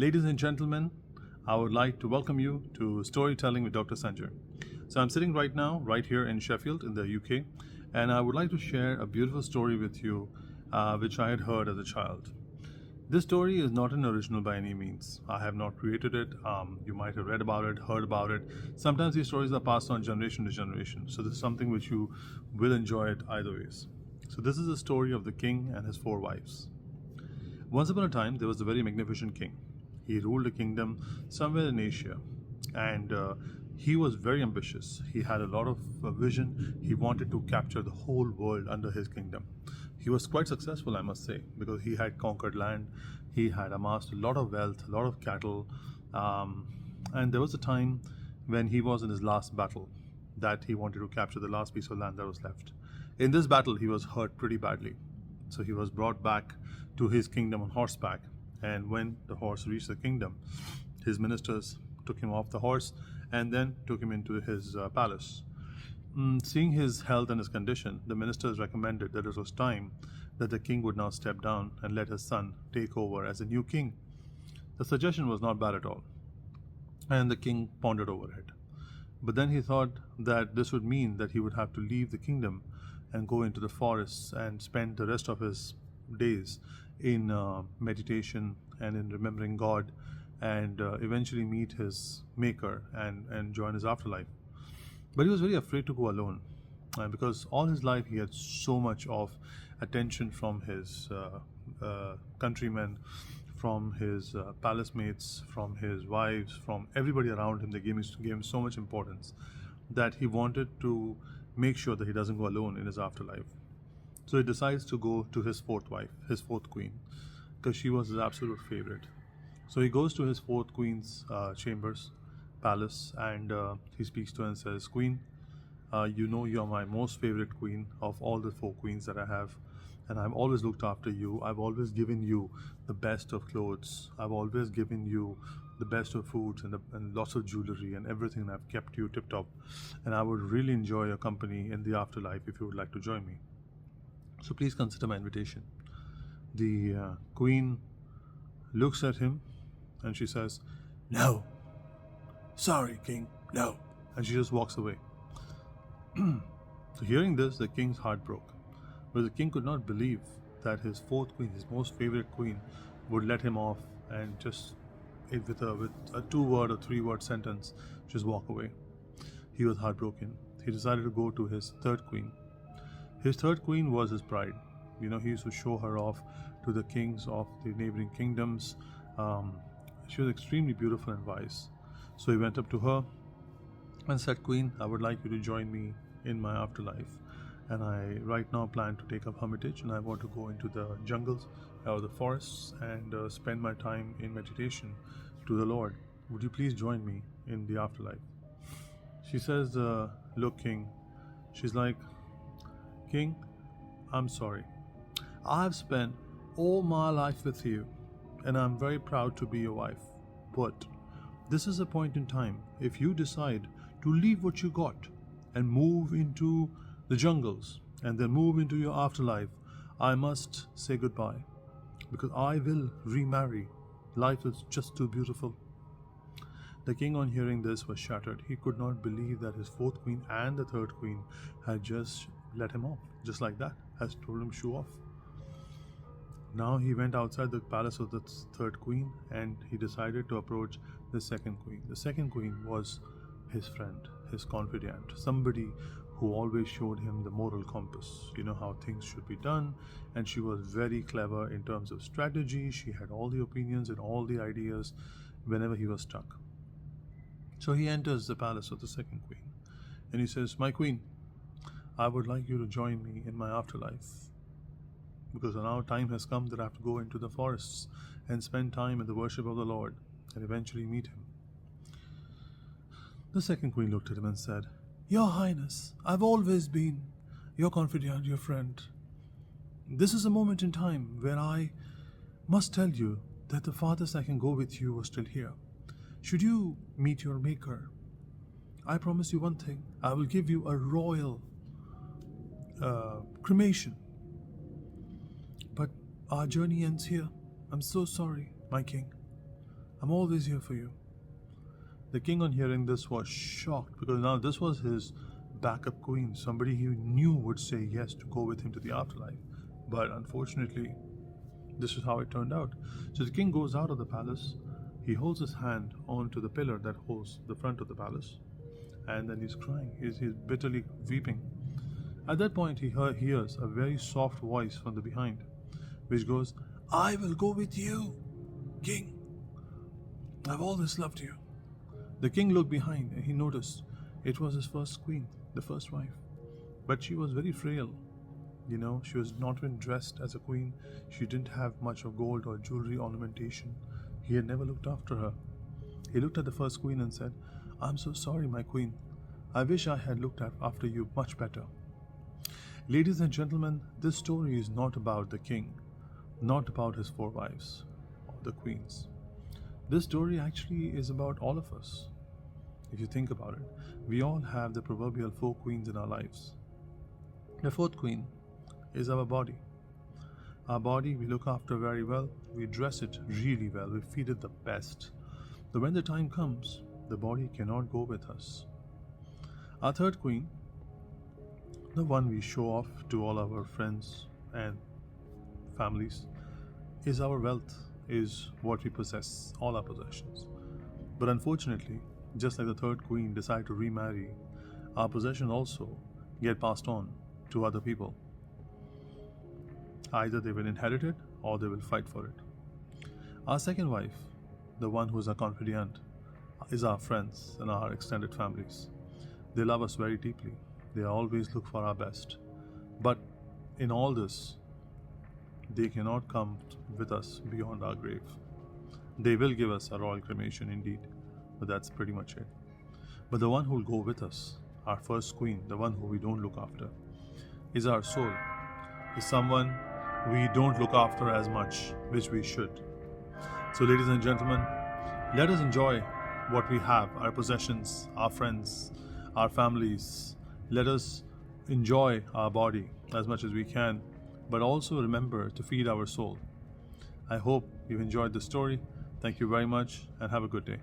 Ladies and gentlemen, I would like to welcome you to Storytelling with Dr. Sanjay. So I'm sitting right now, right here in Sheffield in the UK, and I would like to share a beautiful story with you, which I had heard as a child. This story is not an original by any means. I have not created it. You might have read about it, heard about it. Sometimes these stories are passed on generation to generation. So this is something which you will enjoy it either ways. So this is the story of the king and his 4 wives. Once upon a time, there was a very magnificent king. He ruled a kingdom somewhere in Asia, and he was very ambitious. He had a lot of vision. He wanted to capture the whole world under his kingdom. He was quite successful, I must say, because he had conquered land, he had amassed a lot of wealth, a lot of cattle, and there was a time when he was in his last battle that he wanted to capture the last piece of land that was left. In this battle, he was hurt pretty badly. So he was brought back to his kingdom on horseback. And when the horse reached the kingdom, his ministers took him off the horse and then took him into his palace. Seeing his health and his condition, the ministers recommended that it was time that the king would now step down and let his son take over as a new king. The suggestion was not bad at all, and the king pondered over it. But then he thought that this would mean that he would have to leave the kingdom and go into the forests and spend the rest of his days in meditation and in remembering God, and eventually meet his maker and join his afterlife. But he was very afraid to go alone, because all his life he had so much of attention from his countrymen, from his palace mates, from his wives, from everybody around him. They gave him so much importance that he wanted to make sure that he doesn't go alone in his afterlife. So he decides to go to his 4th wife, his 4th queen, because she was his absolute favorite. So he goes to his 4th queen's palace, and he speaks to her and says, "Queen, you know you're my most favorite queen of all the 4 queens that I have, and I've always looked after you. I've always given you the best of clothes. I've always given you the best of foods and lots of jewelry and everything. And I've kept you tip top, and I would really enjoy your company in the afterlife if you would like to join me. So please consider my invitation." The queen looks at him and she says, "No. Sorry, king, no." And she just walks away. So hearing this, the king's heart broke. But the king could not believe that his 4th queen, his most favorite queen, would let him off and just with a 2-word or 3-word sentence just walk away. He was heartbroken. He decided to go to his 3rd queen. His 3rd queen was his bride. He used to show her off to the kings of the neighboring kingdoms. She was extremely beautiful and wise. So he went up to her and said, "Queen, I would like you to join me in my afterlife. And I right now plan to take up hermitage, and I want to go into the jungles or the forests and spend my time in meditation to the Lord. Would you please join me in the afterlife?" She says, "Look, king," she's like, "King, I'm sorry. I've spent all my life with you, and I'm very proud to be your wife. But this is a point in time. If you decide to leave what you got and move into the jungles and then move into your afterlife, I must say goodbye, because I will remarry. Life is just too beautiful." The king, on hearing this, was shattered. He could not believe that his 4th queen and the 3rd queen had just let him off, just like that, has told him show off. Now he went outside the palace of the 3rd queen, and he decided to approach the 2nd queen. The 2nd queen was his friend, his confidant, somebody who always showed him the moral compass, how things should be done. And she was very clever in terms of strategy. She had all the opinions and all the ideas whenever he was stuck. So he enters the palace of the 2nd queen, and he says, "My queen, I would like you to join me in my afterlife, because now time has come that I have to go into the forests and spend time in the worship of the Lord and eventually meet him." The 2nd queen looked at him and said, "Your Highness, I've always been your confidant, your friend. This is a moment in time where I must tell you that the farthest I can go with you was till here. Should you meet your maker, I promise you one thing. I will give you a royal cremation. But our journey ends here. I'm so sorry, my king. I'm always here for you. The king, on hearing this, was shocked because now this was his backup queen, somebody he knew would say yes to go with him to the afterlife. But unfortunately, this is how it turned out. So the king goes out of the palace. He holds his hand onto the pillar that holds the front of the palace, and then he's crying. He's bitterly weeping. At that point, he hears a very soft voice from the behind, which goes, "I will go with you, king. I've always loved you." The king looked behind and he noticed it was his first queen, the first wife. But she was very frail. She was not even dressed as a queen. She didn't have much of gold or jewelry ornamentation. He had never looked after her. He looked at the first queen and said, "I'm so sorry, my queen. I wish I had looked after you much better." Ladies and gentlemen, this story is not about the king, not about his 4 wives or the queens. This story actually is about all of us. If you think about it, we all have the proverbial 4 queens in our lives. The 4th queen is our body. Our body we look after very well, we dress it really well, we feed it the best. But when the time comes, the body cannot go with us. Our 3rd queen, the one we show off to all our friends and families, is our wealth, is what we possess, all our possessions. But unfortunately, just like the 3rd queen decided to remarry, our possessions also get passed on to other people. Either they will inherit it or they will fight for it. Our 2nd wife, the one who is our confidant, is our friends and our extended families. They love us very deeply. They always look for our best. But in all this, they cannot come with us beyond our grave. They will give us a royal cremation indeed, but that's pretty much it. But the one who will go with us, our first queen, the one who we don't look after, is our soul, is someone we don't look after as much, which we should. So ladies and gentlemen, let us enjoy what we have, our possessions, our friends, our families. Let us enjoy our body as much as we can, but also remember to feed our soul. I hope you've enjoyed the story. Thank you very much and have a good day.